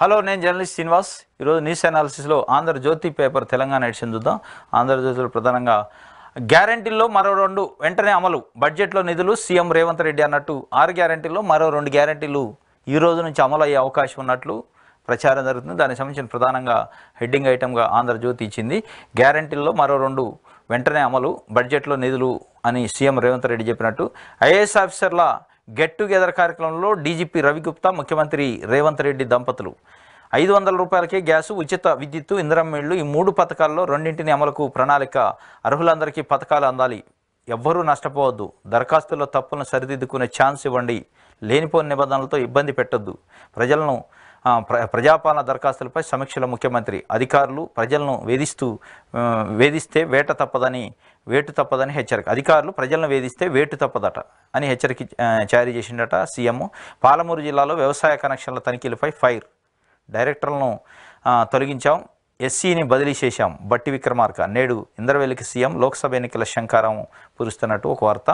Hello, నేను journalist Srinivas. ఈరోజు news అనాలిసిస్లో ఆంధ్రజ్యోతి పేపర్ తెలంగాణ ఎడిషన్ చూద్దాం. ఆంధ్రజ్యోతిలో ప్రధానంగా గ్యారంటీల్లో మరో 2 వెంటనే అమలు, బడ్జెట్లో నిధులు, సీఎం రేవంత్ రెడ్డి అన్నట్టు 6 గ్యారంటీల్లో మరో 2 గ్యారంటీలు ఈ రోజు నుంచి అమలు అయ్యే అవకాశం ఉన్నట్లు ప్రచారం జరుగుతుంది. దానికి సంబంధించిన ప్రధానంగా హెడ్డింగ్ ఐటమ్గా ఆంధ్రజ్యోతి ఇచ్చింది. గ్యారంటీల్లో మరో 2 వెంటనే అమలు, బడ్జెట్లో నిధులు అని సీఎం రేవంత్ రెడ్డి చెప్పినట్టు. ఐఏఎస్ ఆఫీసర్ల గెట్ టుగెదర్ కార్యక్రమంలో డీజీపీ రవిగుప్తా, ముఖ్యమంత్రి రేవంత్ రెడ్డి దంపతులు. 500 రూపాయలకే గ్యాసు, ఉచిత విద్యుత్తు, ఇంధనం ఇళ్లు, ఈ 3 పథకాల్లో 2 అమలుకు ప్రణాళిక. అర్హులందరికీ పథకాలు అందాలి, ఎవ్వరూ నష్టపోవద్దు, దరఖాస్తుల్లో తప్పులను సరిదిద్దుకునే ఛాన్స్ ఇవ్వండి, లేనిపోని నిబంధనలతో ఇబ్బంది పెట్టొద్దు, ప్రజలను ప్రజాపాలన దరఖాస్తులపై సమీక్షలో ముఖ్యమంత్రి. అధికారులు ప్రజలను వేధిస్తే వేటు తప్పదని హెచ్చరిక. అధికారులు ప్రజలను వేధిస్తే వేటు తప్పదట అని హెచ్చరిక జారీ చేసిందట సీఎం. పాలమూరు జిల్లాలో వ్యవసాయ కనెక్షన్ల తనిఖీలపై ఫైర్. డైరెక్టర్లను తొలగించాం, ఎస్సీని బదిలీ చేశాం. బట్టి విక్రమార్క. నేడు ఇంద్రవెల్లికి సీఎం. లోక్సభ ఎన్నికల శంఖారం పూరుస్తున్నట్టు ఒక వార్త.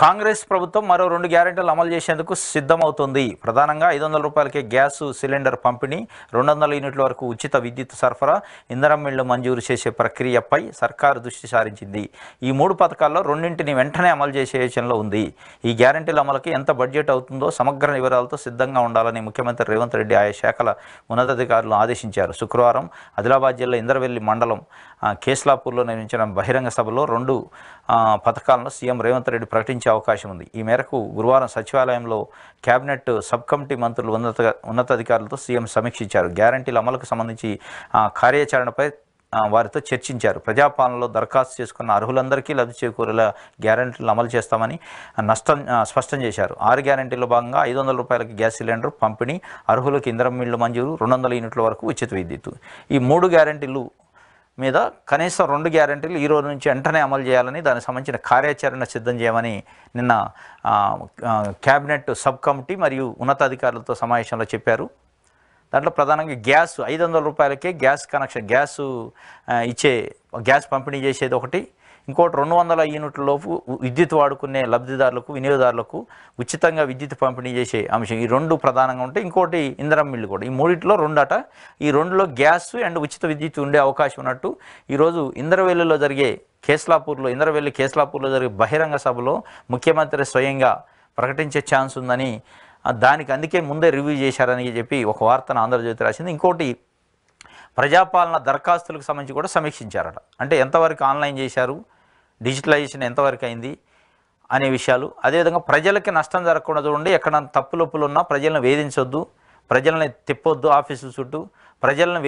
కాంగ్రెస్ ప్రభుత్వం మరో 2 గ్యారెంటీలు అమలు చేసేందుకు సిద్ధమవుతుంది. ప్రధానంగా 500 రూపాయలకే గ్యాసు సిలిండర్ పంపిణీ, 200 యూనిట్ల వరకు ఉచిత విద్యుత్ సరఫరా, ఇంధనం ఇళ్లు మంజూరు చేసే ప్రక్రియపై సర్కారు దృష్టి సారించింది. ఈ 3 పథకాల్లో 2 వెంటనే అమలు చేసే యోచనలో ఉంది. ఈ గ్యారెంటీల అమలుకి ఎంత బడ్జెట్ అవుతుందో సమగ్ర వివరాలతో సిద్ధంగా ఉండాలని ముఖ్యమంత్రి రేవంత్ రెడ్డి ఆయా శాఖల ఉన్నతాధికారులను ఆదేశించారు. శుక్రవారం ఆదిలాబాద్ జిల్లా ఇంద్రవెల్లి మండలం కేస్లాపూర్లో నిర్మించిన బహిరంగ సభలో 2 పథకాలను సీఎం రేవంత్ రెడ్డి ప్రకటించే అవకాశం ఉంది. ఈ మేరకు గురువారం సచివాలయంలో కేబినెట్ సబ్ కమిటీ మంత్రులు ఉన్నతాధికారులతో సీఎం సమీక్షించారు. గ్యారంటీల అమలుకు సంబంధించి కార్యాచరణపై వారితో చర్చించారు. ప్రజాపాలనలో దరఖాస్తు చేసుకున్న అర్హులందరికీ లబ్ధి చేకూరేలా గ్యారంటీలు అమలు చేస్తామని స్పష్టం చేశారు. 6 గ్యారంటీల్లో భాగంగా 500 రూపాయలకి గ్యాస్ సిలిండర్ పంపిణీ, అర్హులకు ఇంధనం ఇళ్లు మంజూరు, 200 యూనిట్ల వరకు ఉచిత విద్యుత్తు. ఈ 3 గ్యారంటీలు మీద కనీసం 2 గ్యారెంటీలు ఈ రోజు నుంచి వెంటనే అమలు చేయాలని, దానికి సంబంధించిన కార్యాచరణ సిద్ధం చేయమని నిన్న కేబినెట్ సబ్ కమిటీ మరియు ఉన్నతాధికారులతో సమావేశంలో చెప్పారు. దాంట్లో ప్రధానంగా గ్యాస్ 500 రూపాయలకే గ్యాస్ కనెక్షన్, గ్యాస్ పంపిణీ చేసేది ఒకటి, ఇంకోటి 200 యూనిట్ల లోపు విద్యుత్ వాడుకునే లబ్ధిదారులకు, వినియోగదారులకు ఉచితంగా విద్యుత్ పంపిణీ చేసే అంశం. ఈ 2 ప్రధానంగా ఉంటాయి. ఇంకోటి ఇంధనం మిల్లు కూడా. ఈ 3లో 2 అట. ఈ 2లో గ్యాస్ అండ్ ఉచిత విద్యుత్ ఉండే అవకాశం ఉన్నట్టు ఈరోజు ఇంద్రవెల్లిలో జరిగే కేస్లాపూర్లో జరిగే బహిరంగ సభలో ముఖ్యమంత్రి స్వయంగా ప్రకటించే ఛాన్స్ ఉందని, దానికి అందుకే ముందే రివ్యూ చేశారని చెప్పి ఒక వార్తను ఆంధ్రజ్యోతి రాసింది. ఇంకోటి ప్రజాపాలన దరఖాస్తులకు సంబంధించి కూడా సమీక్షించారట. అంటే ఎంతవరకు ఆన్లైన్ చేశారు, డిజిటలైజేషన్ ఎంతవరకు అయింది అనే విషయాలు. అదేవిధంగా ప్రజలకి నష్టం జరగకుండా చూడండి, ఎక్కడ తప్పులొప్పులు ఉన్నా ప్రజలను వేధించొద్దు, ప్రజల్ని తిప్పొద్దు ఆఫీసుల చుట్టూ. ప్రజలను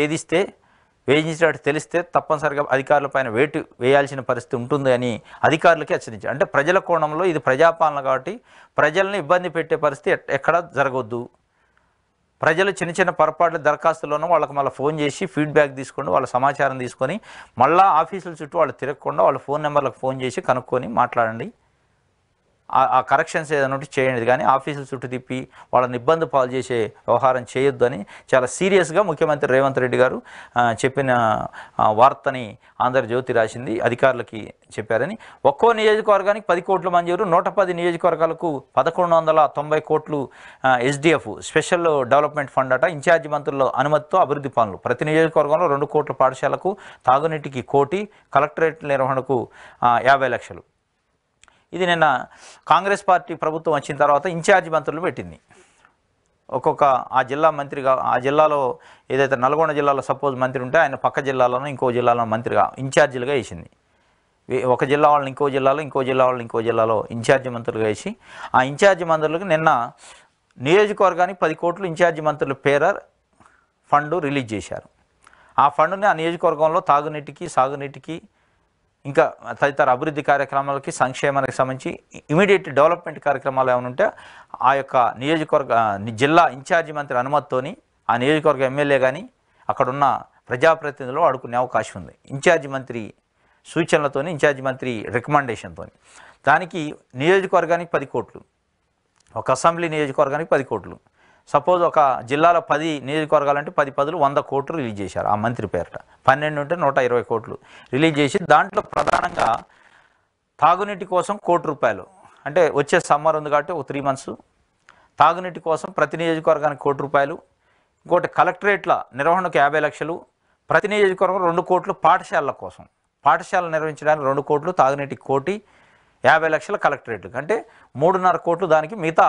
వేధించినట్టు తెలిస్తే తప్పనిసరిగా అధికారులపైన వేటు వేయాల్సిన పరిస్థితి ఉంటుంది అని అధికారులకి హెచ్చరించారు. అంటే ప్రజల కోణంలో ఇది ప్రజాపాలన కాబట్టి ప్రజల్ని ఇబ్బంది పెట్టే పరిస్థితి ఎక్కడ జరగొద్దు. ప్రజలు చిన్న పొరపాట్ల దరఖాస్తుల్లోనూ వాళ్ళకి మళ్ళీ ఫోన్ చేసి ఫీడ్బ్యాక్ తీసుకొని వాళ్ళ సమాచారం తీసుకొని మళ్ళీ ఆఫీసుల చుట్టూ వాళ్ళు తిరగకుండా వాళ్ళ ఫోన్ నెంబర్లకు ఫోన్ చేసి కనుక్కొని మాట్లాడండి. ఆ కరెక్షన్స్ ఏదైనా చేయండి, కానీ ఆఫీసుల చుట్టూ తిప్పి వాళ్ళని ఇబ్బంది పాలు చేసే వ్యవహారం చేయొద్దు అని చాలా సీరియస్గా ముఖ్యమంత్రి రేవంత్ రెడ్డి గారు చెప్పిన వార్తని ఆంధ్రజ్యోతి రాసింది. అధికారులకి చెప్పారని. ఒక్కో నియోజకవర్గానికి 10 కోట్లు మంజూరు, 110 నియోజకవర్గాలకు 1190 కోట్లు SDF స్పెషల్ డెవలప్మెంట్ ఫండ్ అట. ఇన్ఛార్జి మంత్రుల అనుమతితో అభివృద్ధి పనులు. ప్రతి నియోజకవర్గంలో 2 కోట్ల పాఠశాలకు, తాగునీటికి 1 కోటి, కలెక్టరేట్ నిర్వహణకు 50 లక్షలు. ఇది నిన్న కాంగ్రెస్ పార్టీ ప్రభుత్వం వచ్చిన తర్వాత ఇన్ఛార్జి మంత్రులు పెట్టింది. ఒక్కొక్క ఆ జిల్లా మంత్రిగా, ఆ జిల్లాలో ఏదైతే నల్గొండ జిల్లాలో సపోజ్ మంత్రి ఉంటే ఆయన పక్క జిల్లాలోనూ ఇంకో జిల్లాలో మంత్రిగా ఇన్ఛార్జీలుగా వేసింది. ఒక జిల్లా వాళ్ళని ఇంకో జిల్లాలో, ఇంకో జిల్లా వాళ్ళని ఇంకో జిల్లాలో ఇన్ఛార్జి మంత్రులుగా వేసి ఆ ఇన్ఛార్జి మంత్రులకు నిన్న నియోజకవర్గానికి 10 కోట్లు ఇన్ఛార్జి మంత్రుల పేర ఫండ్ రిలీజ్ చేశారు. ఆ ఫండ్ని ఆ నియోజకవర్గంలో తాగునీటికి, సాగునీటికి, ఇంకా తదితర అభివృద్ధి కార్యక్రమాలకి, సంక్షేమానికి సంబంధించి ఇమీడియట్ డెవలప్మెంట్ కార్యక్రమాలు ఏమైనా ఉంటే ఆ యొక్క జిల్లా ఇన్ఛార్జి మంత్రి అనుమతితోని ఆ నియోజకవర్గ ఎమ్మెల్యే కానీ అక్కడున్న ప్రజాప్రతినిధులు వాడుకునే అవకాశం ఉంది. ఇన్ఛార్జి మంత్రి సూచనలతోని, ఇన్ఛార్జి మంత్రి రికమెండేషన్తో. దానికి నియోజకవర్గానికి 10 కోట్లు, ఒక అసెంబ్లీ నియోజకవర్గానికి 10 కోట్లు. సపోజ్ ఒక జిల్లాలో 10 నియోజకవర్గాలంటే 10 పదులు 100 కోట్లు రిలీజ్ చేశారు ఆ మంత్రి పేరిట. 12 ఉంటే 120 కోట్లు రిలీజ్ చేసి దాంట్లో ప్రధానంగా తాగునీటి కోసం 1 కోటి రూపాయలు, అంటే వచ్చే సమ్మర్ ఉంది కాబట్టి ఒక 3 months తాగునీటి కోసం ప్రతి నియోజకవర్గానికి ₹1,00,00,000, ఇంకోటి కలెక్టరేట్ల నిర్వహణకు 50 లక్షలు, ప్రతి నియోజకవర్గం 2 కోట్లు పాఠశాలల కోసం, పాఠశాలలు నిర్వహించడానికి 2 కోట్లు, తాగునీటికి 1 కోటి, 50 లక్షల కలెక్టరేట్లకు, అంటే 3.5 కోట్లు దానికి, మిగతా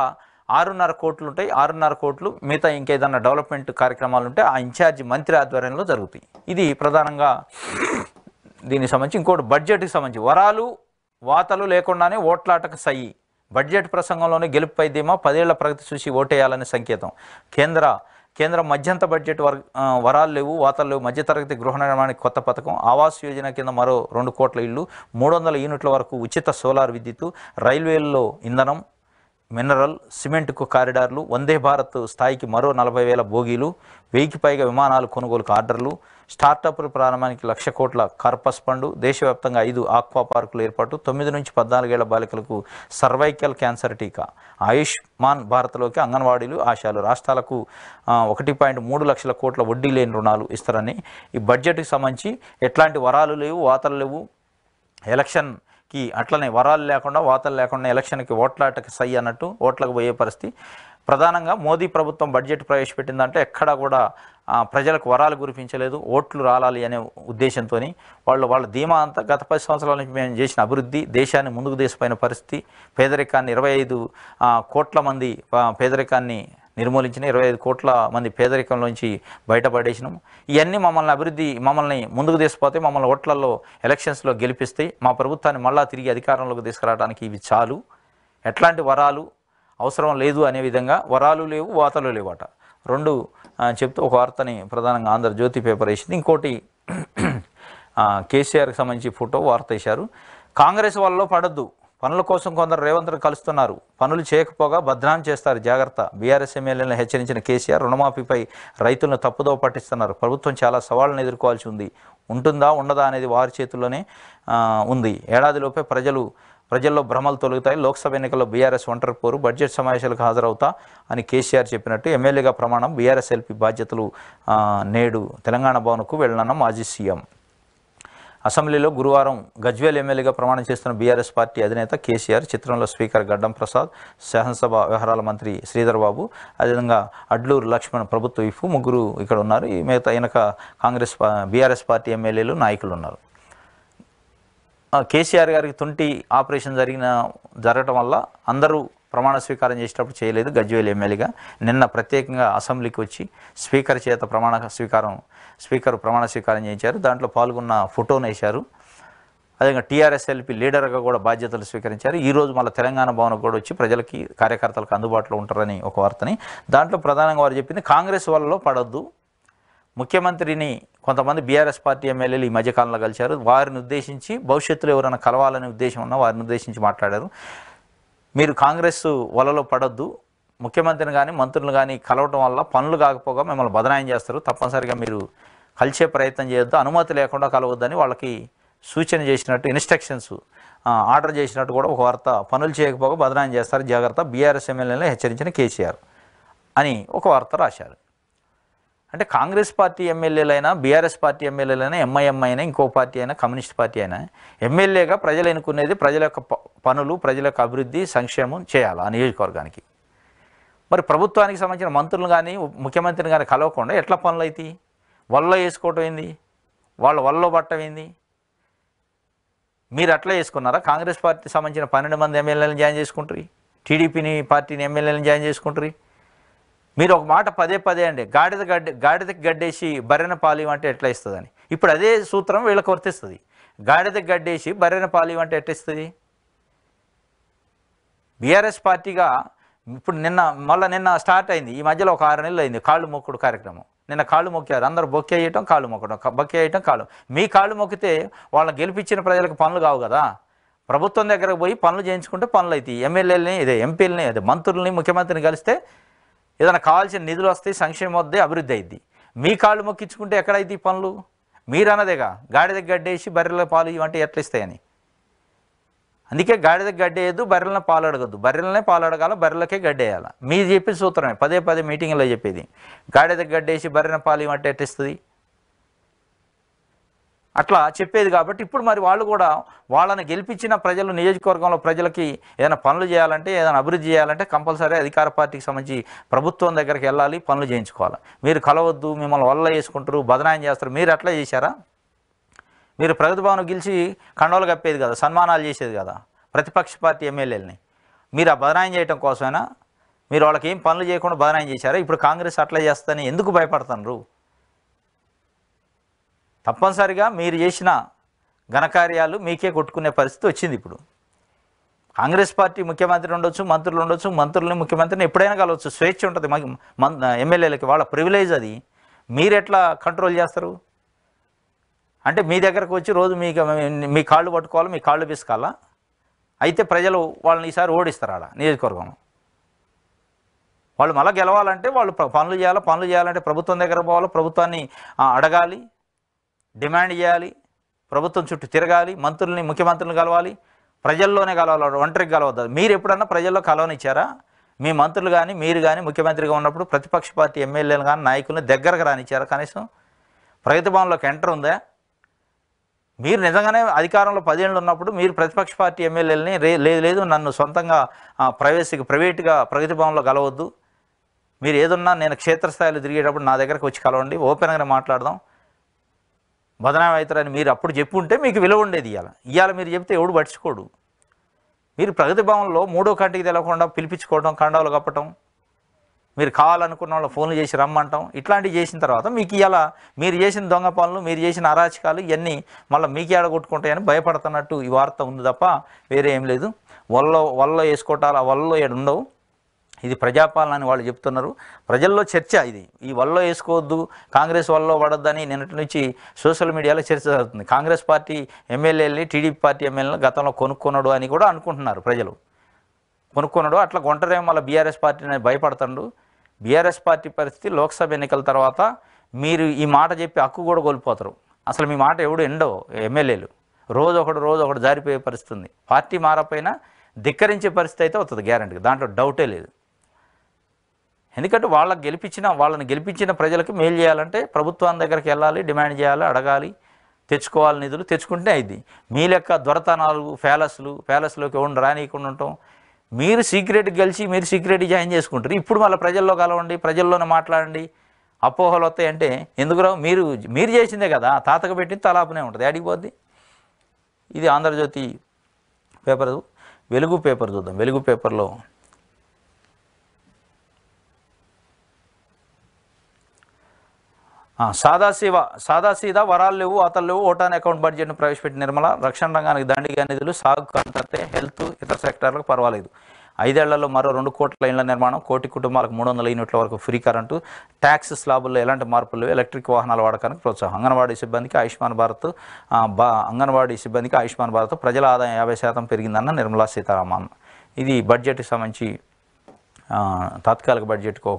6.5 కోట్లు ఉంటాయి. 6.5 కోట్లు మిగతా ఇంకేదన్నా డెవలప్మెంట్ కార్యక్రమాలు ఉంటే ఆ ఇన్ఛార్జి మంత్రి ఆధ్వర్యంలో జరుగుతాయి. ఇది ప్రధానంగా దీనికి సంబంధించి. ఇంకోటి బడ్జెట్కి సంబంధించి వరాలు వాతలు లేకుండానే ఓట్లాటకు సయ్యి, బడ్జెట్ ప్రసంగంలోనే గెలుపుపై ధీమా, 10 ఏళ్ల ప్రగతి చూసి ఓటేయాలనే సంకేతం. కేంద్ర మధ్యంత బడ్జెట్ వరాలు లేవు వాతలు లేవు, మధ్యతరగతి గృహ నిర్మాణానికి కొత్త పథకం, ఆవాస్ యోజన కింద మరో 2 కోట్ల ఇళ్ళు, 300 యూనిట్ల వరకు ఉచిత సోలార్ విద్యుత్తు, రైల్వేల్లో ఇంధనం, మినరల్, సిమెంట్కు కారిడార్లు, వందే భారత్ స్థాయికి మరో 40,000 బోగీలు, 1000కి పైగా విమానాలు కొనుగోలుకు ఆర్డర్లు, స్టార్టప్ల ప్రారంభానికి 1,00,000 కోట్ల కార్పస్ ఫండ్, దేశవ్యాప్తంగా 5 ఆక్వా పార్కులు ఏర్పాటు, 9 నుంచి 14 ఏళ్ల బాలికలకు సర్వైకల్ క్యాన్సర్ టీకా, ఆయుష్మాన్ భారత్లోకి అంగన్వాడీలు ఆశాలు, రాష్ట్రాలకు 1.3 లక్షల కోట్ల వడ్డీ లేని రుణాలు ఇస్తారని. ఈ బడ్జెట్కి సంబంధించి ఎట్లాంటి వరాలు లేవు వాతలు లేవు, ఎలక్షన్కి అట్లనే వరాలు లేకుండా వాతలు లేకుండా ఎలక్షన్కి ఓట్లాటకి సై అన్నట్టు ఓట్లకు పోయే పరిస్థితి. ప్రధానంగా మోదీ ప్రభుత్వం బడ్జెట్ ప్రవేశపెట్టిందంటే ఎక్కడా కూడా ప్రజలకు వరాలు కురిపించలేదు, ఓట్లు రాలాలి అనే ఉద్దేశంతో వాళ్ళ ధీమా అంతా గత 10 సంవత్సరాల నుంచి మేము చేసిన అభివృద్ధి, దేశాన్ని ముందుకు తీసిపోయిన పరిస్థితి, పేదరికాన్ని 25 కోట్ల మంది పేదరికాన్ని నిర్మూలించిన, 25 కోట్ల మంది పేదరికంలోంచి బయటపడేసినాం. ఇవన్నీ మమ్మల్ని ముందుకు తీసుకుపోతే, మమ్మల్ని ఓట్లలో ఎలక్షన్స్లో గెలిపిస్తాయి, మా ప్రభుత్వాన్ని మళ్ళా తిరిగి అధికారంలోకి తీసుకురావడానికి ఇవి చాలు, ఎట్లాంటి వరాలు అవసరం లేదు అనే విధంగా వరాలు లేవు వాతలు లేవట 2 చెప్తూ ఒక వార్తని ప్రధానంగా ఆంధ్రజ్యోతి పేపర్ వేసింది. ఇంకోటి కేసీఆర్కి సంబంధించి ఫోటో వార్త వేశారు. కాంగ్రెస్ వాళ్ళలో పడద్దు, పనుల కోసం కొందరు రేవంత్ను కలుస్తున్నారు, పనులు చేయకపోగా బద్నాం చేస్తారు జాగ్రత్త, బీఆర్ఎస్ ఎమ్మెల్యేలను హెచ్చరించిన కేసీఆర్. రుణమాఫీపై రైతులను తప్పుదోవ పట్టిస్తున్నారు, ప్రభుత్వం చాలా సవాళ్ళను ఎదుర్కోవాల్సి ఉంటుందా ఉండదా అనేది వారి చేతుల్లోనే ఉంది. ఏడాదిలోపే ప్రజల్లో భ్రమలు తొలుగుతాయి, లోక్సభ ఎన్నికల్లో బీఆర్ఎస్ ఒంటరి పోరు, బడ్జెట్ సమావేశాలకు హాజరవుతా అని కేసీఆర్ చెప్పినట్టు. ఎమ్మెల్యేగా ప్రమాణం, బీఆర్ఎస్ ఎల్పీ బాధ్యతలు నేడు తెలంగాణ భవన్కు వెళ్ళనున్న మాజీ సీఎం. అసెంబ్లీలో గురువారం గజ్వేల్ ఎమ్మెల్యేగా ప్రమాణం చేస్తున్న బీఆర్ఎస్ పార్టీ అధినేత కేసీఆర్. చిత్రంలో స్పీకర్ గడ్డం ప్రసాద్, శాసనసభ వ్యవహారాల మంత్రి శ్రీధర్ బాబు, అదేవిధంగా అడ్లూరు లక్ష్మణ్ ప్రభుత్వ విప్, ముగ్గురు ఇక్కడ ఉన్నారు. ఈ మిగతా వెనక బీఆర్ఎస్ పార్టీ ఎమ్మెల్యేలు నాయకులు ఉన్నారు. కేసీఆర్ గారికి తుంటి ఆపరేషన్ జరగటం వల్ల అందరూ ప్రమాణ స్వీకారం చేసేటప్పుడు చేయలేదు. గజ్వేల్ ఎమ్మెల్యేగా నిన్న ప్రత్యేకంగా అసెంబ్లీకి వచ్చి స్పీకర్ చేత స్పీకర్ ప్రమాణ స్వీకారం చేయించారు. దాంట్లో పాల్గొన్న ఫోటోను వేశారు. అదేవిధంగా టీఆర్ఎస్ ఎల్పీ లీడర్గా కూడా బాధ్యతలు స్వీకరించారు. ఈరోజు మళ్ళీ తెలంగాణ భవన్కు కూడా వచ్చి ప్రజలకి కార్యకర్తలకు అందుబాటులో ఉంటారని ఒక వార్తని. దాంట్లో ప్రధానంగా వారు చెప్పింది కాంగ్రెస్ వాళ్ళలో పడొద్దు, ముఖ్యమంత్రిని కొంతమంది బీఆర్ఎస్ పార్టీ ఎమ్మెల్యేలు ఈ మధ్యకాలంలో కలిశారు, వారిని ఉద్దేశించి భవిష్యత్తులో ఎవరైనా కలవాలనే ఉద్దేశం ఉన్నా వారిని ఉద్దేశించి మాట్లాడారు. మీరు కాంగ్రెస్ వలలో పడొద్దు, ముఖ్యమంత్రిని కానీ మంత్రులు కానీ కలవటం వల్ల పనులు కాకపోగా మిమ్మల్ని బదనాయం చేస్తారు, తప్పనిసరిగా మీరు కలిసే ప్రయత్నం చేయొద్దు, అనుమతి లేకుండా కలవద్దని వాళ్ళకి సూచన చేసినట్టు, ఇన్స్ట్రక్షన్స్ ఆర్డర్ చేసినట్టు కూడా ఒక వార్త. పనులు చేయకపోగా బదనాయం చేస్తారు జాగ్రత్త, బీఆర్ఎస్ ఎమ్మెల్యేలను హెచ్చరించిన కేసీఆర్ అని ఒక వార్త రాశారు. అంటే కాంగ్రెస్ పార్టీ ఎమ్మెల్యేలైనా, బీఆర్ఎస్ పార్టీ ఎమ్మెల్యేలైనా, ఎంఐఎం అయినా, ఇంకో పార్టీ అయినా, కమ్యూనిస్ట్ పార్టీ అయినా, ఎమ్మెల్యేగా ప్రజలు ఎన్నుకునేది ప్రజల యొక్క పనులు, ప్రజల యొక్క అభివృద్ధి, సంక్షేమం చేయాలి ఆ నియోజకవర్గానికి. మరి ప్రభుత్వానికి సంబంధించిన మంత్రులు కానీ ముఖ్యమంత్రిని కానీ కలవకుండా ఎట్లా పనులు అవుతాయి? వల్ల వేసుకోవటం ఏంది, వల్ల పట్టం ఏంది? మీరు అట్లా చేసుకున్నారా? కాంగ్రెస్ పార్టీకి సంబంధించిన 12 మంది ఎమ్మెల్యేలను జాయిన్ చేసుకుంటారు, టీడీపీని పార్టీని ఎమ్మెల్యేలను జాయిన్ చేసుకుంటారు. మీరు ఒక మాట పదే అండి, గాడిదకి గడ్డేసి బర్రెన పాలు అంటే ఎట్లా ఇస్తుందని. ఇప్పుడు అదే సూత్రం వీళ్ళకి వర్తిస్తుంది. గాడిదకి గడ్డేసి బర్రెన పాలు అంటే ఎట్లా ఇస్తుంది? బీఆర్ఎస్ పార్టీగా ఇప్పుడు నిన్న స్టార్ట్ అయింది, ఈ మధ్యలో ఒక 6 నెలలు అయింది కాళ్ళు మొక్కుడు కార్యక్రమం. నిన్న కాళ్ళు మొక్కారు, అందరూ బొక్కే వేయటం, కాళ్ళు మొక్కడం, బొక్కే వేయటం, కాళ్ళు. మీ కాళ్ళు మొక్కితే వాళ్ళని గెలిపించిన ప్రజలకు పనులు కావు కదా. ప్రభుత్వం దగ్గరకు పోయి పనులు చేయించుకుంటే పనులు అవుతాయి. ఎమ్మెల్యేలని, ఎంపీలని, మంత్రుల్ని, ముఖ్యమంత్రిని కలిస్తే ఏదైనా కావాల్సిన నిధులు వస్తాయి, సంక్షేమం వద్దే, అభివృద్ధి అయింది. మీ కాళ్ళు మొక్కించుకుంటే ఎక్కడైతే పనులు? మీరు అన్నదేగా గాడిదకి గడ్డేసి బర్రెల పాలు ఇవంటే ఎట్లా ఇస్తాయని. అందుకే గాడిదకి గడ్డేయద్దు, బర్రెలనే పాలు అడగద్దు, బర్రెలనే పాలు అడగాల, బర్రెలకే గడ్డేయాలి. మీరు చెప్పే సూత్రమే పదే మీటింగ్లో చెప్పేది. గాడిదకి గడ్డేసి బర్రెన పాలు ఇవంటే ఎట్టిస్తుంది? అట్లా చెప్పేది. కాబట్టి ఇప్పుడు మరి వాళ్ళు కూడా వాళ్ళని గెలిపించిన ప్రజలు, నియోజకవర్గంలో ప్రజలకి ఏదైనా పనులు చేయాలంటే, ఏదైనా అభివృద్ధి చేయాలంటే కంపల్సరీ అధికార పార్టీకి సంబంధించి ప్రభుత్వం దగ్గరికి వెళ్ళాలి, పనులు చేయించుకోవాలి. మీరు కలవద్దు, మిమ్మల్ని వల్ల చేసుకుంటారు, బదనాయం చేస్తారు. మీరు అట్లా చేశారా? మీరు ప్రగతి భవన్ గెలిచి కండవలు కప్పేది కదా, సన్మానాలు చేసేది కదా ప్రతిపక్ష పార్టీ ఎమ్మెల్యేలని. మీరు ఆ బదనాయం చేయడం కోసమైనా మీరు వాళ్ళకి ఏం పనులు చేయకుండా బదనాయం చేశారా? ఇప్పుడు కాంగ్రెస్ అట్లా చేస్తుందని ఎందుకు భయపడుతున్నారు? తప్పనిసరిగా మీరు చేసిన ఘనకార్యాలు మీకే కొట్టుకునే పరిస్థితి వచ్చింది. ఇప్పుడు కాంగ్రెస్ పార్టీ ముఖ్యమంత్రి ఉండొచ్చు, మంత్రులు ఉండొచ్చు, మంత్రులని ముఖ్యమంత్రిని ఎప్పుడైనా కలవచ్చు, స్వేచ్ఛ ఉంటుంది ఎమ్మెల్యేలకి, వాళ్ళ ప్రివిలేజ్ అది. మీరు ఎట్లా కంట్రోల్ చేస్తారు? అంటే మీ దగ్గరకు వచ్చి రోజు మీ కాళ్ళు పట్టుకోవాలి, మీ కాళ్ళు పిసుకాలా? అయితే ప్రజలు వాళ్ళని ఈసారి ఓడిస్తారు ఆడ నియోజకవర్గంలో. వాళ్ళు మళ్ళీ గెలవాలంటే వాళ్ళు పనులు చేయాలి. పనులు చేయాలంటే ప్రభుత్వం దగ్గర పోవాలి, ప్రభుత్వాన్ని అడగాలి, డిమాండ్ చేయాలి, ప్రభుత్వం చుట్టూ తిరగాలి, మంత్రుల్ని ముఖ్యమంత్రులను కలవాలి, ప్రజల్లోనే కలవాలి, ఒంటరికి కలవద్దు. మీరు ఎప్పుడన్నా ప్రజల్లో కలవనిచ్చారా? మీ మంత్రులు కానీ మీరు కానీ ముఖ్యమంత్రిగా ఉన్నప్పుడు ప్రతిపక్ష పార్టీ ఎమ్మెల్యేలు కానీ నాయకులను దగ్గరకు రానిచ్చారా? కనీసం ప్రగతి భవన్లోకి ఎంటర్ ఉందా? మీరు నిజంగానే అధికారంలో 10 ఏళ్ళు ఉన్నప్పుడు మీరు ప్రతిపక్ష పార్టీ ఎమ్మెల్యేలని లేదు నన్ను సొంతంగా ప్రైవేట్గా ప్రగతి భవన్లో కలవద్దు, మీరు ఏదన్నా నేను క్షేత్రస్థాయిలో తిరిగేటప్పుడు నా దగ్గరకు వచ్చి కలవండి, ఓపెన్గానే మాట్లాడదాం, బదనాం అవుతారని మీరు అప్పుడు చెప్పుంటే మీకు విలువ ఉండేది. ఇవాళ మీరు చెప్తే ఎవడు పట్టించుకోడు. మీరు ప్రగతి భవన్లో మూడో కంటికి తెలవకుండా పిలిపించుకోవడం, కండాలు కప్పటం, మీరు కావాలనుకున్న వాళ్ళు ఫోన్లు చేసి రమ్మంటాం, ఇట్లాంటివి చేసిన తర్వాత మీకు ఇవాళ మీరు చేసిన దొంగ పనులు, మీరు చేసిన అరాచకాలు ఇవన్నీ మళ్ళీ మీకు ఏడగొట్టుకుంటాయని భయపడుతున్నట్టు ఈ వార్త ఉంది తప్ప వేరే ఏం లేదు. వల్ల వేసుకోవటాలు ఆ వల్ల ఉండవు. ఇది ప్రజాపాలన అని వాళ్ళు చెప్తున్నారు. ప్రజల్లో చర్చ ఇది. ఈ వల్ల వేసుకోవద్దు, కాంగ్రెస్ వల్ల పడొద్దని నిన్నటి నుంచి సోషల్ మీడియాలో చర్చ జరుగుతుంది. కాంగ్రెస్ పార్టీ ఎమ్మెల్యేలని టీడీపీ పార్టీ ఎమ్మెల్యేలను గతంలో కొనుక్కున్నాడు అని కూడా అనుకుంటున్నారు ప్రజలు. కొనుక్కున్నాడు అట్లా కొంటరేమో మళ్ళీ బీఆర్ఎస్ పార్టీని భయపడుతుండు. బీఆర్ఎస్ పార్టీ పరిస్థితి లోక్సభ ఎన్నికల తర్వాత మీరు ఈ మాట చెప్పి హక్కు కూడా కోల్పోతారు. అసలు మీ మాట ఎవడు ఎండో ఎమ్మెల్యేలు రోజు ఒకడు జారిపోయే పరిస్థితి ఉంది. పార్టీ మారపోయినా ధిక్కరించే పరిస్థితి అయితే అవుతుంది గ్యారెంటీగా, దాంట్లో డౌటే లేదు. ఎందుకంటే వాళ్ళని గెలిపించిన ప్రజలకు మేలు చేయాలంటే ప్రభుత్వం దగ్గరికి వెళ్ళాలి, డిమాండ్ చేయాలి, అడగాలి, తెచ్చుకోవాలి, నిధులు తెచ్చుకుంటే అయింది. మీ లెక్క దొరతనాలు ప్యాలెస్లోకి ఎవరిని రానియకుండా ఉంటాం. మీరు సీక్రెట్కి గెలిచి మీరు సీక్రెట్గా జాయిన్ చేసుకుంటారు. ఇప్పుడు మళ్ళీ ప్రజల్లో కలవండి, ప్రజల్లోనే మాట్లాడండి, అపోహలు వస్తాయంటే ఎందుకురా? మీరు చేసిందే కదా, తాతకు పెట్టి తలాపనే ఉంటుంది, అడిగిపోద్ది. ఇది ఆంధ్రజ్యోతి పేపర్. వెలుగు పేపర్ చూద్దాం. వెలుగు పేపర్లో సాదాసీదా వరాలు లేవు, అతలు లేవు, ఓటాన్ అకౌంట్ బడ్జెట్ను ప్రవేశపెట్టిన నిర్మల. రక్షణ రంగానికి దండిగా నిధులు, సాగు కంటే హెల్త్ ఇతర సెక్టార్లకు పర్వాలేదు. 5 ఏళ్లలో మరో 2 కోట్ల ఇళ్ల నిర్మాణం, 1 కోటి కుటుంబాలకు 300 యూనిట్ల వరకు ఫ్రీ కరెంటు, ట్యాక్స్ స్లాబుల్లో ఎలాంటి మార్పులు లేవు, ఎలక్ట్రిక్ వాహనాల వాడకానికి ప్రోత్సాహం, అంగన్వాడీ సిబ్బందికి ఆయుష్మాన్ భారత్ ప్రజల ఆదాయం 50% పెరిగిందన్న నిర్మలా సీతారామన్. ఇది బడ్జెట్కి సంబంధించి తాత్కాలిక బడ్జెట్కి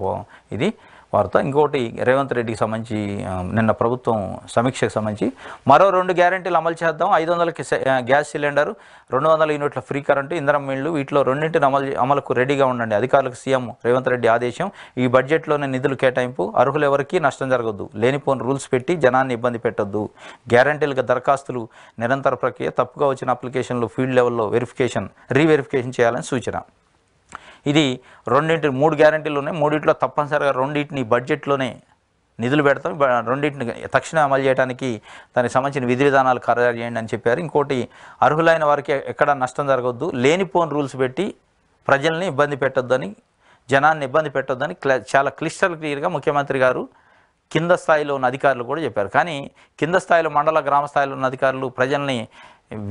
ఇది వార్త. ఇంకోటి రేవంత్ రెడ్డికి సంబంధించి నిన్న ప్రభుత్వం సమీక్షకు సంబంధించి మరో 2 గ్యారెంటీలు అమలు చేద్దాం, 500కి గ్యాస్ సిలిండరు, 200 యూనిట్ల ఫ్రీ కరెంటు, ఇంధనం ఇళ్ళు, వీటిలో రెండింటిని అమలుకు రెడీగా ఉండండి. అధికారులకు సీఎం రేవంత్ రెడ్డి ఆదేశం. ఈ బడ్జెట్లోనే నిధులు కేటాయింపు, అర్హులెవరికీ నష్టం జరగద్దు, లేనిపోని రూల్స్ పెట్టి జనాన్ని ఇబ్బంది పెట్టొద్దు, గ్యారెంటీలకు దరఖాస్తులు నిరంతర ప్రక్రియ, తప్పుగా వచ్చిన అప్లికేషన్లు ఫీల్డ్ లెవెల్లో రీవెరిఫికేషన్ చేయాలని సూచన. ఇది 3 గ్యారెంటీలు ఉన్నాయి. 3 తప్పనిసరిగా 2 బడ్జెట్లోనే నిధులు పెడతాం, 2 తక్షణం అమలు చేయడానికి దానికి సంబంధించిన విధి విధానాలు ఖరారు చేయండి అని చెప్పారు. ఇంకోటి అర్హులైన వారికి ఎక్కడ నష్టం జరగవద్దు, లేనిపోని రూల్స్ పెట్టి ప్రజల్ని ఇబ్బంది పెట్టొద్దని, జనాన్ని ఇబ్బంది పెట్టొద్దని చాలా క్లియర్గా ముఖ్యమంత్రి గారు కింద స్థాయిలో ఉన్న అధికారులు కూడా చెప్పారు. కానీ కింద స్థాయిలో మండల గ్రామ స్థాయిలో ఉన్న అధికారులు ప్రజల్ని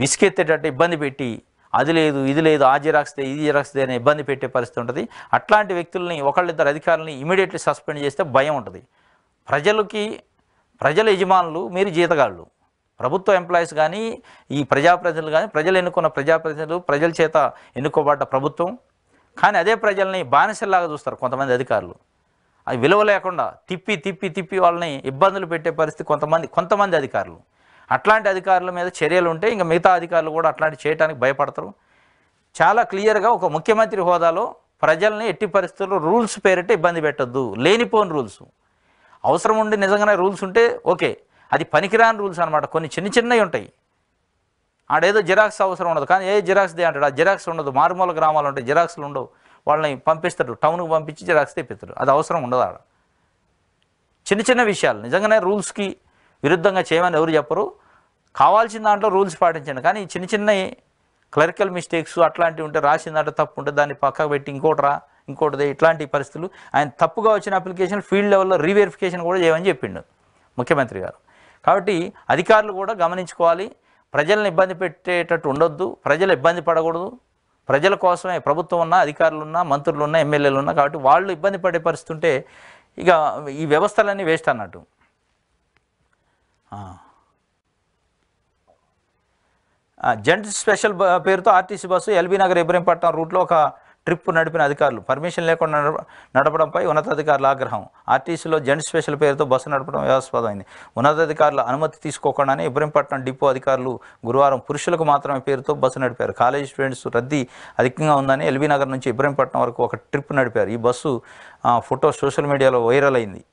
విసిగెత్తేటట్టు ఇబ్బంది పెట్టి అది లేదు ఇది లేదు, ఆ జిరాక్స్దే ఇది జిరాక్స్దే అని ఇబ్బంది పెట్టే పరిస్థితి ఉంటుంది. అట్లాంటి వ్యక్తుల్ని ఒకళ్ళిద్దరు అధికారులని ఇమీడియట్లీ సస్పెండ్ చేస్తే భయం ఉంటుంది. ప్రజల యజమానులు మీరు జీతగాళ్ళు, ప్రభుత్వ ఎంప్లాయీస్ కానీ ఈ ప్రజాప్రతినిధులు కానీ ప్రజలు ఎన్నుకున్న ప్రజాప్రతినిధులు, ప్రజల చేత ఎన్నుకోబడ్డ ప్రభుత్వం, కానీ అదే ప్రజల్ని బానిసల్లాగా చూస్తారు కొంతమంది అధికారులు. అది విలువ లేకుండా తిప్పి వాళ్ళని ఇబ్బందులు పెట్టే పరిస్థితి కొంతమంది అధికారులు. అట్లాంటి అధికారుల మీద చర్యలు ఉంటే ఇంకా మిగతా అధికారులు కూడా అట్లాంటి చేయడానికి భయపడతారు. చాలా క్లియర్గా ఒక ముఖ్యమంత్రి హోదాలో ప్రజల్ని ఎట్టి పరిస్థితుల్లో రూల్స్ పేరిట ఇబ్బంది పెట్టొద్దు, లేనిపోని రూల్స్. అవసరం ఉండి నిజంగానే రూల్స్ ఉంటే ఓకే, అది పనికిరాని రూల్స్ అనమాట. కొన్ని చిన్న చిన్నవి ఉంటాయి. ఆడేదో జిరాక్స్ అవసరం ఉండదు, కానీ ఏ జిరాక్స్ది అంటాడు. ఆ జిరాక్స్ ఉండదు. మారుమూల గ్రామాలు ఉంటాయి, జిరాక్స్లు ఉండవు. వాళ్ళని పంపిస్తాడు, టౌన్కి పంపించి జిరాక్స్ తెప్పిస్తాడు. అది అవసరం ఉండదు ఆడ. చిన్న చిన్న విషయాలు నిజంగానే రూల్స్కి విరుద్ధంగా చేయమని ఎవరు చెప్పరు. కావాల్సిన దాంట్లో రూల్స్ పాటించండి. కానీ చిన్న చిన్న క్లరికల్ మిస్టేక్స్ అట్లాంటివి ఉంటే, రాసిన దాంట్లో తప్పు ఉంటే దాన్ని పక్కకు పెట్టి ఇంకోటిది ఇట్లాంటి పరిస్థితులు. ఆయన తప్పుగా వచ్చిన అప్లికేషన్ ఫీల్డ్ లెవెల్లో రీవెరిఫికేషన్ కూడా చేయమని చెప్పిండు ముఖ్యమంత్రి గారు. కాబట్టి అధికారులు కూడా గమనించుకోవాలి. ప్రజలను ఇబ్బంది పెట్టేటట్టు ఉండొద్దు, ప్రజలు ఇబ్బంది పడకూడదు. ప్రజల కోసమే ప్రభుత్వం ఉన్నా, అధికారులు ఉన్నా, మంత్రులు ఉన్నా, ఎమ్మెల్యేలు ఉన్నా. కాబట్టి వాళ్ళు ఇబ్బంది పడే పరిస్థితి ఉంటే ఇక ఈ వ్యవస్థలన్నీ వేస్ట్ అన్నట్టు. జెంట్ స్పెషల్ పేరుతో RTC bus LB Nagar Ibrahimpatnam రూట్లో ఒక ట్రిప్ నడిపిన అధికారులు పర్మిషన్ లేకుండా నడపడంపై ఉన్నతాధికారుల ఆగ్రహం. ఆర్టీసీలో జెంట్ స్పెషల్ పేరుతో బస్సు నడపడం వివాదాస్పదమైంది. ఉన్నతాధికారుల అనుమతి తీసుకోకుండానే ఇబ్రహీంపట్నం డిపో అధికారులు గురువారం పురుషులకు మాత్రమే పేరుతో బస్సు నడిపారు. కాలేజీ స్టూడెంట్స్ రద్దీ అధికంగా ఉందని ఎల్బీ నగర్ నుంచి ఇబ్రహీంపట్నం వరకు ఒక ట్రిప్ నడిపారు. ఈ బస్సు ఫోటో సోషల్ మీడియాలో వైరల్ అయింది.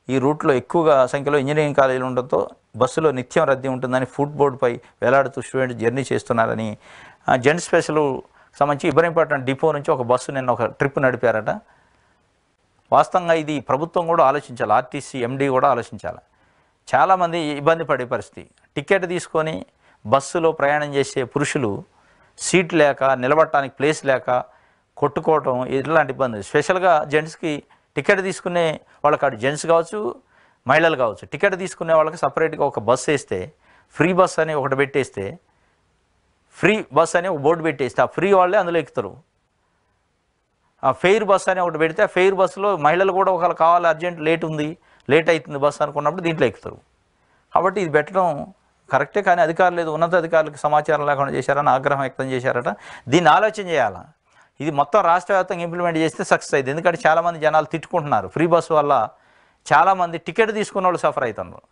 ఈ రూట్లో ఎక్కువగా సంఖ్యలో ఇంజనీరింగ్ కాలేజీలు ఉండడంతో బస్సులో నిత్యం రద్దీ ఉంటుందని ఫుడ్ బోర్డుపై వేలాడుతూ స్టూడెంట్స్ జర్నీ చేస్తున్నారని జెంట్ స్పెషల్ సంబంధించి ఇబ్రహీంపట్నం డిపో నుంచి ఒక బస్సు నిన్న ఒక ట్రిప్ నడిపారట. వాస్తవంగా ఇది ప్రభుత్వం కూడా ఆలోచించాలి, ఆర్టీసీ ఎండీ కూడా ఆలోచించాలి. చాలామంది ఇబ్బంది పడే పరిస్థితి. టికెట్ తీసుకొని బస్సులో ప్రయాణం చేసే పురుషులు సీట్ లేక, నిలబడటానికి ప్లేస్ లేక కొట్టుకోవటం, ఇట్లాంటి ఇబ్బంది. స్పెషల్గా జెంట్స్కి టికెట్ తీసుకునే వాళ్ళకి, అటు జెంట్స్ కావచ్చు, మహిళలు కావచ్చు, టికెట్ తీసుకునే వాళ్ళకి సపరేట్గా ఒక బస్సు వేస్తే, ఫ్రీ బస్ అని ఒకటి పెట్టేస్తే, ఫ్రీ బస్ అని ఒక బోర్డు పెట్టేస్తే ఆ ఫ్రీ వాళ్ళే అందులో ఎక్కుతారు. ఆ ఫెయిర్ బస్ అని ఒకటి పెడితే ఆ ఫెయిర్ బస్సులో మహిళలు కూడా ఒకళ్ళు కావాలి, అర్జెంట్ లేట్ అవుతుంది బస్సు అనుకున్నప్పుడు దీంట్లో ఎక్కుతారు. కాబట్టి ఇది పెట్టడం కరెక్టే, కానీ అధికారులు లేదు, ఉన్నత అధికారులకు సమాచారం లేకుండా చేశారని ఆగ్రహం వ్యక్తం చేశారట. దీన్ని ఆలోచన చేయాలా. ఇది మొత్తం రాష్ట్ర వ్యాప్తంగా ఇంప్లిమెంట్ చేస్తే సక్సెస్ అయింది. ఎందుకంటే చాలామంది జనాలు తిట్టుకుంటున్నారు. ఫ్రీ బస్సు వల్ల చాలామంది టికెట్ తీసుకున్న వాళ్ళు సఫర్ అవుతున్నారు.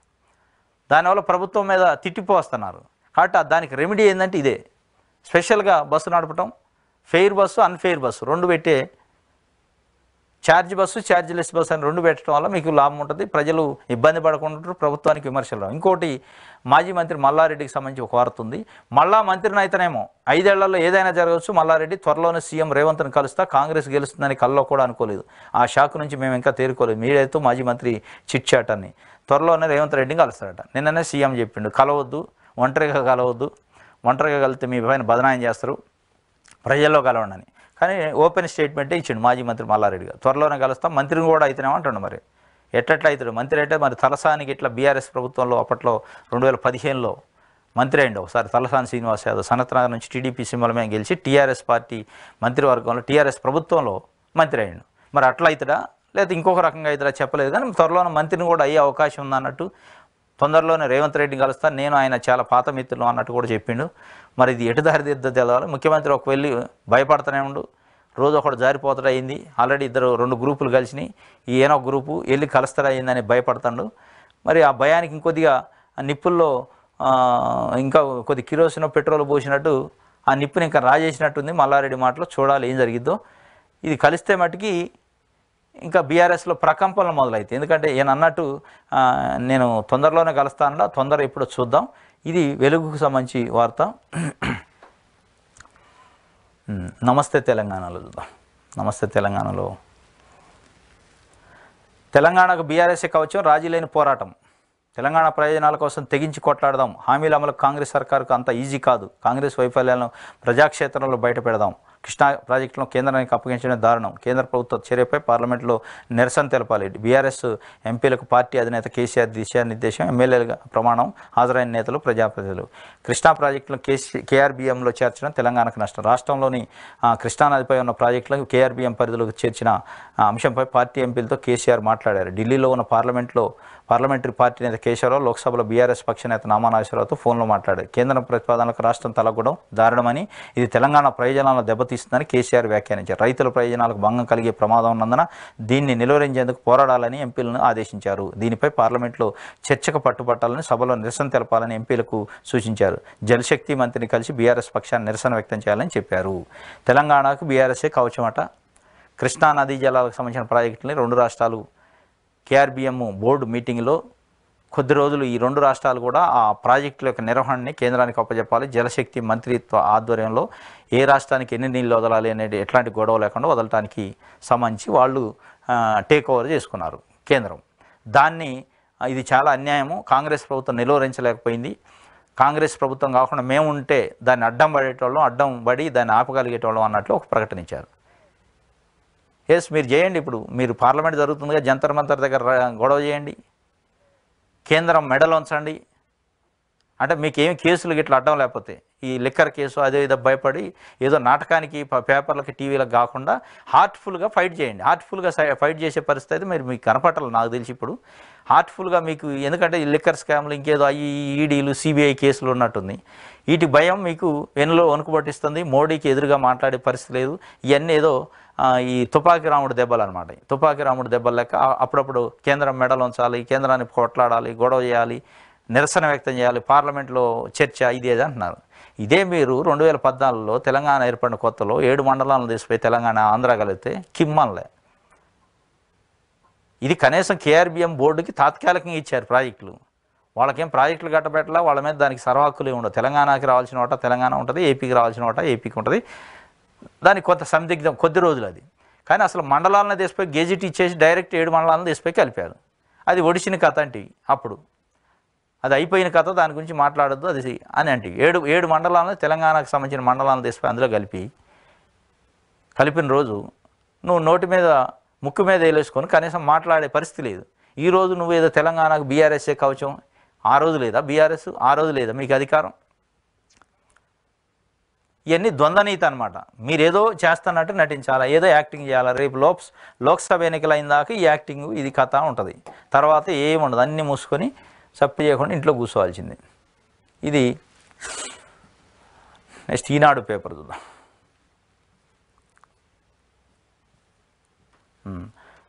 దానివల్ల ప్రభుత్వం మీద తిట్టిపోస్తున్నారు. కాబట్టి దానికి రెమెడీ ఏంటంటే ఇదే, స్పెషల్గా బస్సు నడపటం, ఫెయిర్ బస్సు, అన్ఫెయిర్ బస్సు రెండు పెట్టే, ఛార్జ్ బస్సు, ఛార్జ్లెస్ బస్సు అని రెండు పెట్టడం వల్ల మీకు లాభం ఉంటుంది. ప్రజలు ఇబ్బంది పడకుండా ప్రభుత్వానికి విమర్శలు రావు. ఇంకోటి, మాజీ మంత్రి మల్లారెడ్డికి సంబంధించి ఒక వార్త ఉంది. మళ్ళా మంత్రిని అయితేనేమో 5 ఏళ్లలో ఏదైనా జరగవచ్చు. మల్లారెడ్డి త్వరలోనే సీఎం రేవంత్ని కలుస్తా, కాంగ్రెస్ గెలుస్తుందని కల్లో కూడా అనుకోలేదు. ఆ షాక్ నుంచి మేము ఇంకా తేరుకోలేదు. మీడియాతో మాజీ మంత్రి చిట్ చాట్ అని త్వరలోనే రేవంత్ రెడ్డిని కలుస్తాడట. నిన్ననే సీఎం చెప్పిండు, కలవద్దు, ఒంటరిగా కలవద్దు, ఒంటరిగా కలిస్తే మీ పైన బదనాయం చేస్తారు, ప్రజల్లో కలవండి అని. కానీ ఓపెన్ స్టేట్మెంటే ఇచ్చిండు మాజీ మంత్రి మల్లారెడ్డి గారు. త్వరలోనే కలుస్తాం, మంత్రిని కూడా అయితేనేమో అంటుండు. మరి ఎట్లా అవుతాడు మంత్రి అంటే? మరి తలసానికి ఇట్లా బీఆర్ఎస్ ప్రభుత్వంలో అప్పట్లో 2015లో మంత్రి అయిండు ఒకసారి. తలసాని శ్రీనివాస్ యాదవ్ సనత్నగర్ నుంచి టీడీపీ సింబలమే గెలిచి టీఆర్ఎస్ పార్టీ మంత్రివర్గంలో, టీఆర్ఎస్ ప్రభుత్వంలో మంత్రి అయిండు. మరి అట్లా అవుతాడా లేదా ఇంకొక రకంగా అవుతాడా చెప్పలేదు. కానీ త్వరలోనే మంత్రిని కూడా అయ్యే అవకాశం ఉందన్నట్టు, తొందరలోనే రేవంత్ రెడ్డిని కలుస్తాను, నేను ఆయన చాలా పాత మిత్రులు అన్నట్టు కూడా చెప్పిండు. మరి ఇది ఎటు దారి తీద్దో తెలవాలి. ముఖ్యమంత్రి ఒక వెళ్ళి భయపడుతూనే ఉండు, రోజు ఒకటి జారిపోతాడు అయింది. ఆల్రెడీ 2 గ్రూపులు కలిసినాయి, ఈయన ఒక గ్రూపు వెళ్ళి కలుస్తాడు అయిందని భయపడతాడు. మరి ఆ భయానికి ఇంకొద్దిగా నిప్పుల్లో ఇంకా కొద్ది కిరోసిన్ పెట్రోల్ పోసినట్టు ఆ నిప్పుని ఇంకా రాజేసినట్టుంది మల్లారెడ్డి మాటలో. చూడాలి ఏం జరిగిద్దో. ఇది కలిస్తే మటుకి ఇంకా బీఆర్ఎస్లో ప్రకంపనలు మొదలైతాయి. ఎందుకంటే ఈయన అన్నట్టు నేను తొందరలోనే కలుస్తానలా, తొందర ఎప్పుడో చూద్దాం. ఇది వెలుగుకు సంబంధించి వార్త. నమస్తే తెలంగాణలో చూద్దాం. నమస్తే తెలంగాణలో, తెలంగాణకు బీఆర్ఎస్ఏ కవచం, రాజీ లేని పోరాటం. తెలంగాణ ప్రయోజనాల కోసం తెగించి కొట్లాడదాం. హామీల అమలుకు కాంగ్రెస్ సర్కారుకు అంత ఈజీ కాదు. కాంగ్రెస్ వైఫల్యాలను ప్రజాక్షేత్రంలో బయట పెడదాం. కృష్ణా ప్రాజెక్టులను కేంద్రానికి అప్పగించడం దారుణం. కేంద్ర ప్రభుత్వ చర్యపై పార్లమెంట్లో నిరసన తెలపాలి. బీఆర్ఎస్ ఎంపీలకు పార్టీ అధినేత కేసీఆర్ దిశానిర్దేశం. ఎమ్మెల్యేలుగా ప్రమాణం, హాజరైన నేతలు, ప్రజాప్రతినిధులు. కృష్ణా ప్రాజెక్టులను కేఆర్బీఎంలో చేర్చడం తెలంగాణకు నష్టం. రాష్ట్రంలోని కృష్ణానదిపై ఉన్న ప్రాజెక్టులను కేఆర్బీఎం పరిధిలోకి చేర్చిన అంశంపై పార్టీ ఎంపీలతో కేసీఆర్ మాట్లాడారు. ఢిల్లీలో ఉన్న పార్లమెంటరీ పార్టీ నేత కేశవరావు లోక్సభలో బీఆర్ఎస్ పక్ష నేత నామా నాగేశ్వరరావుతో ఫోన్లో మాట్లాడారు. కేంద్ర ప్రతిపాదనలకు రాష్ట్రం తలగడం దారుణమని, ఇది తెలంగాణ ప్రయోజనాలను దెబ్బతీస్తుందని కేసీఆర్ వ్యాఖ్యానించారు. రైతుల ప్రయోజనాలకు భంగం కలిగే ప్రమాదం ఉన్నందున దీన్ని నిలువరించేందుకు పోరాడాలని ఎంపీలను ఆదేశించారు. దీనిపై పార్లమెంట్లో చర్చకు పట్టుబట్టాలని, సభలో నిరసన తెలపాలని ఎంపీలకు సూచించారు. జలశక్తి మంత్రిని కలిసి బీఆర్ఎస్ పక్షాన్ని నిరసన వ్యక్తం చేయాలని చెప్పారు. తెలంగాణకు బీఆర్ఎస్ఏ కవచమట. కృష్ణా నదీ జలాలకు సంబంధించిన ప్రాజెక్టులని 2 రాష్ట్రాలు కేఆర్బీఎం బోర్డు మీటింగ్లో కొద్ది రోజులు ఈ రెండు రాష్ట్రాలు కూడా ఆ ప్రాజెక్టుల యొక్క నిర్వహణని కేంద్రానికి అప్పచెప్పాలి. జలశక్తి మంత్రిత్వ ఆధ్వర్యంలో ఏ రాష్ట్రానికి ఎన్ని నీళ్ళు వదలాలి అనేది ఎట్లాంటి గొడవ లేకుండా వదలటానికి సంబంధించి వాళ్ళు టేక్ ఓవర్ చేసుకున్నారు కేంద్రం. దాన్ని ఇది చాలా అన్యాయము, కాంగ్రెస్ ప్రభుత్వం నిలువరించలేకపోయింది. కాంగ్రెస్ ప్రభుత్వం కాకుండా మేము ఉంటే దాన్ని అడ్డం పడేటోళ్ళం, అడ్డం పడి దాన్ని ఆపగలిగేటోళ్ళం అన్నట్లు ఒక ప్రకటన ఇచ్చారు. ఎస్, మీరు చేయండి. ఇప్పుడు మీరు పార్లమెంట్ జరుగుతుందిగా, జంతర్ మంతర్ దగ్గర గొడవ చేయండి, కేంద్రం మెడలు ఉంచండి. అంటే మీకు ఏమి కేసులు గిట్లా అడ్డం లేకపోతే ఈ లిక్కర్ కేసు అదే ఇదో భయపడి ఏదో నాటకానికి పేపర్లకి టీవీలకు కాకుండా హార్ట్ఫుల్గా ఫైట్ చేయండి. హార్ట్ఫుల్గా ఫైట్ చేసే పరిస్థితి మీరు మీకు కనపట్టాలి నాకు తెలిసి. ఇప్పుడు హార్ట్ఫుల్గా మీకు, ఎందుకంటే ఈ లిక్కర్ స్కామ్లు ఇంకేదో అయ్యి ఈడీలు సిబిఐ కేసులు ఉన్నట్టుంది. వీటి భయం మీకు వెనులో వణుకుపట్టిస్తుంది. మోడీకి ఎదురుగా మాట్లాడే పరిస్థితి లేదు. ఇవన్నీ ఏదో ఈ తుపాకీ రాముడు దెబ్బలు అనమాట. తుపాకీ రాముడు దెబ్బలు లెక్క అప్పుడప్పుడు కేంద్రం మెడలు ఉంచాలి, కేంద్రాన్ని కొట్లాడాలి, గొడవ చేయాలి, నిరసన వ్యక్తం చేయాలి, పార్లమెంట్లో చర్చ, ఇదేది అంటున్నారు. ఇదే మీరు 2014లో తెలంగాణ ఏర్పడిన కొత్తలో 7 మండలాలను తీసిపోయి తెలంగాణ ఆంధ్ర కలిగితే కిమ్మన్లే. ఇది కనీసం కేఆర్బిఎం బోర్డుకి తాత్కాలికంగా ఇచ్చారు ప్రాజెక్టులు. వాళ్ళకేం ప్రాజెక్టులు కట్టబెట్టలా, వాళ్ళ మీద దానికి సర్వహక్కులు ఉండవు. తెలంగాణకి రావాల్సిన వాటా తెలంగాణ ఉంటుంది, ఏపీకి రావాల్సిన వాటా ఏపీకి ఉంటుంది. దానికి కొంత సందిగ్ధం, కొద్ది రోజులు అది. కానీ అసలు మండలాలను తీసిపోయి గెజిట్ ఇచ్చేసి డైరెక్ట్ 7 మండలాలను తీసిపోయి కలిపారు. అది ఒడిసిన కథ అంటే అప్పుడు అది అయిపోయిన కథ, దాని గురించి మాట్లాడద్దు అది అని అంటే 7 మండలాలను తెలంగాణకు సంబంధించిన మండలాలను తీసిపోయి అందులో కలిపిన రోజు నువ్వు నోటి మీద ముక్కు మీద వేలేసుకొని కనీసం మాట్లాడే పరిస్థితి లేదు. ఈరోజు నువ్వు ఏదో తెలంగాణకు బీఆర్ఎస్ఏ కవచం, ఆ రోజు లేదా బీఆర్ఎస్, ఆ రోజు లేదా మీకు అధికారం. ఇవన్నీ ద్వంద్వనీతి అనమాట. మీరేదో చేస్తున్నట్టు నటించాలా, ఏదో యాక్టింగ్ చేయాలా. రేపు లోక్సభ ఎన్నికలు అయిన దాకా ఈ యాక్టింగ్ ఇది కథ ఉంటుంది. తర్వాత ఏముండదు, అన్నీ మూసుకొని సప్పు చేయకుండా ఇంట్లో కూర్చోవాల్సింది. ఇది నెక్స్ట్ ఈనాడు పేపర్ చూద్దాం.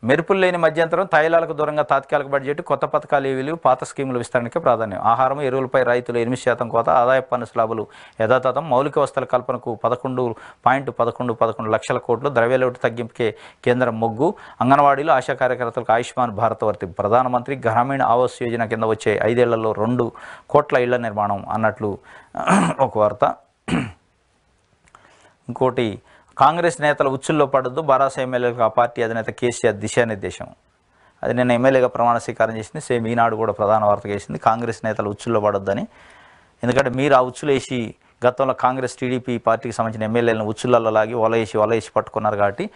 మెరుపులు లేని మధ్యంతరం, తైలాలకు దూరంగా తాత్కాలిక బడ్జెట్, కొత్త పథకాలు ఏవీ లేవు, పాత స్కీముల విస్తరణకే ప్రాధాన్యం. ఆహారం, ఎరువులపై రైతులు 8% కోత, ఆదాయ పన్ను స్లాబులు యథాతథం, మౌలిక వసతుల కల్పనకు 11.11 లక్షల కోట్లు, ద్రవ్యలోటు తగ్గింపుకే కేంద్రం మొగ్గు, అంగన్వాడీలు, ఆశా కార్యకర్తలకు ఆయుష్మాన్ భారత్ వర్తింపు, ప్రధానమంత్రి గ్రామీణ ఆవాస్ యోజన కింద వచ్చే 5 ఏళ్లలో 2 కోట్ల ఇళ్ల నిర్మాణం అన్నట్లు ఒక వార్త. ఇంకోటి, కాంగ్రెస్ నేతల ఉచ్చుల్లో పడద్దు, బారాస ఎమ్మెల్యేలకు ఆ పార్టీ అధినేత కేసీఆర్ దిశానిర్దేశం. అది నిన్న ఎమ్మెల్యేగా ప్రమాణ స్వీకారం చేసింది. సేమ్ ఈనాడు కూడా ప్రధాన వార్తగా వేసింది, కాంగ్రెస్ నేతలు ఉచ్చుల్లో పడొద్దని. ఎందుకంటే మీరు ఆ ఉచ్చులు వేసి గతంలో కాంగ్రెస్ టీడీపీ పార్టీకి సంబంధించిన ఎమ్మెల్యేలను ఉచ్చులలో లాగి వల వేసి పట్టుకున్నారు. కాబట్టి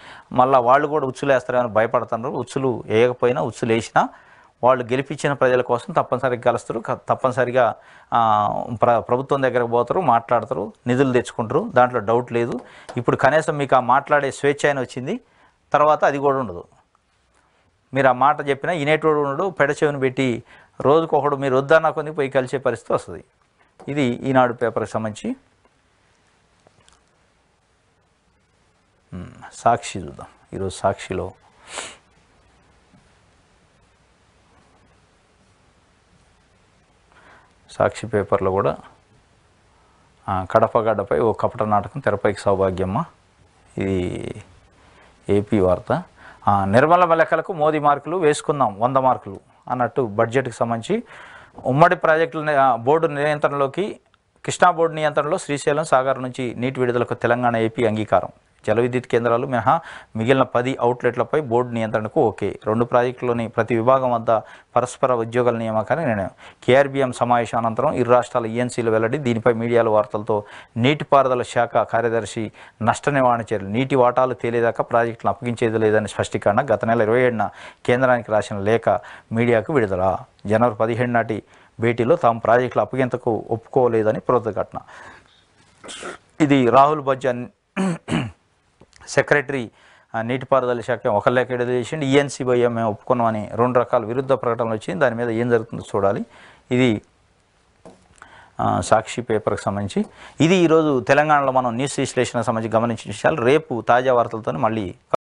మళ్ళీ వాళ్ళు కూడా ఉచ్చులు వేస్తారని భయపడుతున్నారు. ఉచ్చులు వేయకపోయినా ఉచ్చులు వేసినా వాళ్ళు గెలిపించిన ప్రజల కోసం తప్పనిసరిగా కలుస్తారు, తప్పనిసరిగా ప్రభుత్వం దగ్గరకు పోతారు, మాట్లాడతారు, నిధులు తెచ్చుకుంటారు, దాంట్లో డౌట్ లేదు. ఇప్పుడు కనీసం మీకు ఆ మాట్లాడే స్వేచ్ఛ అయిన వచ్చింది, తర్వాత అది కూడా ఉండదు. మీరు ఆ మాట చెప్పినా ఇనేటోడు ఉండడు, పెడచెవిని పెట్టి రోజుకొకడు మీరు వద్దన్నా కొన్ని పోయి కలిసే పరిస్థితి వస్తుంది. ఇది ఈనాడు పేపర్కి సంబంధించి. సాక్షి చూద్దాం. ఈరోజు సాక్షిలో సాక్షి పేపర్లో కూడా కడప గడ్డపై ఓ కపట నాటకం, తెరపైకి సౌభాగ్యమ్మ. ఇది ఏపీ వార్త. నిర్మల లెక్కలకు మోదీ మార్కులు వేసుకుందాం 100 మార్కులు అన్నట్టు బడ్జెట్కి సంబంధించి ఉమ్మడి ప్రాజెక్టుల బోర్డు నియంత్రణలోకి, కృష్ణా బోర్డు నియంత్రణలో శ్రీశైలం, సాగర్ నుంచి నీటి విడుదలకు తెలంగాణ, ఏపీ అంగీకారం. జల విద్యుత్ కేంద్రాలు మినహా మిగిలిన 10 అవుట్లెట్లపై బోర్డు నియంత్రణకు ఓకే. 2 ప్రాజెక్టులోని ప్రతి విభాగం వద్ద పరస్పర ఉద్యోగాల నియామకాన్ని నిర్ణయం. కేఆర్బిఎం సమావేశం అనంతరం ఇరు రాష్ట్రాల ఈఎన్సీలు వెల్లడి. దీనిపై మీడియాలో వార్తలతో నీటిపారుదల శాఖ కార్యదర్శి నష్ట నివారణ చర్యలు. నీటి వాటాలు తేలేదాకా ప్రాజెక్టులను అప్పగించేది లేదని స్పష్టీకరణ. గత నెల 27న కేంద్రానికి రాసిన లేఖ మీడియాకు విడుదల. జనవరి 17 నాటి భేటీలో తాము ప్రాజెక్టుల అప్పగింతకు ఒప్పుకోలేదని ప్రతిఘటన. ఇది రాహుల్ బజ్జన్ సెక్రటరీ నీటిపారుదల శాఖ ఒక లేఖ విడుదల చేసింది. ఈఎన్సీ బయ్య మేము ఒప్పుకున్నామని 2 రకాల విరుద్ధ ప్రకటనలు వచ్చింది. దాని మీద ఏం జరుగుతుందో చూడాలి. ఇది సాక్షి పేపర్కి సంబంధించి. ఇది ఈరోజు తెలంగాణలో మనం న్యూస్ విశ్లేషణకు సంబంధించి గమనించిన విషయాలు. రేపు తాజా వార్తలతో మళ్ళీ